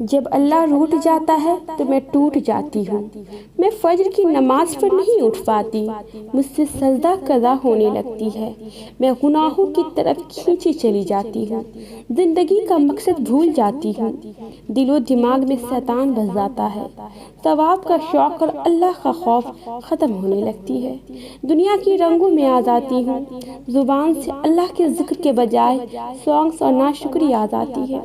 جب اللہ روٹ جاتا ہے تو میں ٹوٹ جاتی ہوں۔ میں فجر کی نماز پر نہیں اٹھ پاتی، مجھ سے سجدہ قضا ہونے لگتی ہے، میں گناہوں کی طرف کھینچی چلی جاتی ہوں، زندگی کا مقصد بھول جاتی ہوں، دل و دماغ میں شیطان بس جاتا ہے، ثواب کا شوق اور اللہ کا خوف ختم ہونے لگتی ہے، دنیا کی رنگوں میں آ جاتی ہوں، زبان سے اللہ کے ذکر کے بجائے سانگس اور ناشکری آ جاتی ہے۔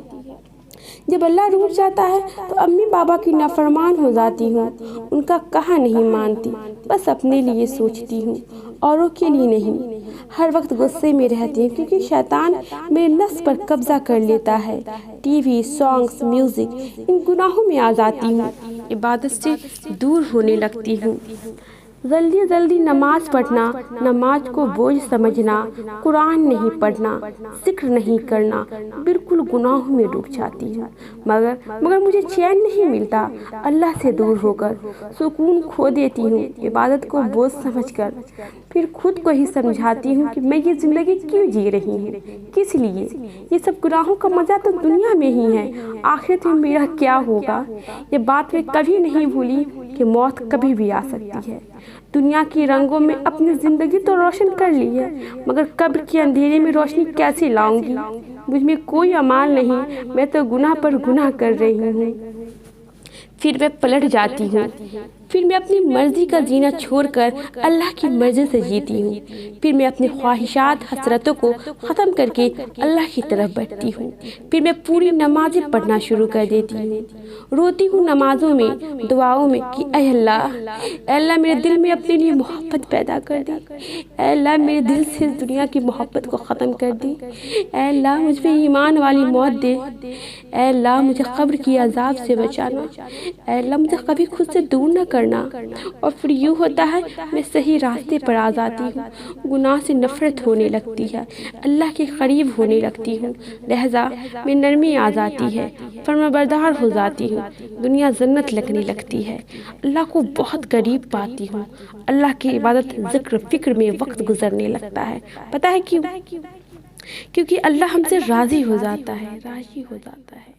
جب اللہ روٹ جاتا ہے تو امی بابا کی نافرمان ہو جاتی ہوں، ان کا کہا نہیں مانتی، بس اپنے لیے سوچتی ہوں، اوروں کے لیے نہیں۔ ہر وقت غصے میں رہتی ہوں کیونکہ شیطان میرے نفس پر قبضہ کر لیتا ہے، ٹی وی، سانگس، میوزک، ان گناہوں میں آ جاتی ہوں، عبادت سے دور ہونے لگتی ہوں۔ جلدی جلدی نماز پڑھنا، نماز کو بوجھ سمجھنا، قرآن نہیں پڑھنا، ذکر نہیں کرنا، بالکل گناہوں میں ڈوب جاتی ہوں، مگر مجھے چین نہیں ملتا، اللہ سے دور ہو کر سکون کھو دیتی ہوں عبادت کو بوجھ سمجھ کر۔ پھر خود کو ہی سمجھاتی ہوں کہ میں یہ زندگی کیوں جی رہی ہوں، کس لیے؟ یہ سب گناہوں کا مزہ تو دنیا میں ہی ہے، آخرت میں میرا کیا ہوگا؟ یہ بات میں کبھی نہیں بھولی کہ موت کبھی بھی آ سکتی ہے۔ دنیا کی رنگوں میں اپنی زندگی تو روشن کر لی ہے، مگر قبر کے اندھیرے میں روشنی کیسے لاؤں گی؟ مجھ میں کوئی امان نہیں، میں تو گناہ پر گناہ کر رہی ہوں۔ پھر میں پلٹ جاتی ہوں، پھر میں اپنی مرضی کا جینا چھوڑ کر اللہ کی مرضی سے جیتی ہوں، پھر میں اپنی خواہشات حسرتوں کو ختم کر کے اللہ کی طرف بڑھتی ہوں، پھر میں پوری نمازیں پڑھنا شروع کر دیتی ہوں، روتی ہوں نمازوں میں، دعاؤں میں کہ اے اللہ میرے دل میں اپنے لیے محبت پیدا کر دی، اے اللہ میرے دل سے اس دنیا کی محبت کو ختم کر دی، اے اللہ مجھ پہ ایمان والی موت دے، اے اللہ مجھے قبر کی عذاب سے بچانا، اے اللہ مجھے کبھی خود سے دور نہ کرنا۔ اور پھر یوں ہوتا ہے میں صحیح راستے پر آ جاتی ہوں، گناہ سے نفرت ہونے لگتی ہے، اللہ کے قریب ہونے لگتی ہوں، لہذا میں نرمی آ جاتی ہے، فرمانبردار ہو جاتی ہوں، دنیا جنت لگنے لگتی ہے، اللہ کو بہت قریب پاتی ہوں، اللہ کی عبادت ذکر فکر میں وقت گزرنے لگتا ہے۔ پتہ ہے کیوں؟ کیونکہ اللہ ہم سے راضی ہو جاتا ہے، راضی ہو جاتا ہے۔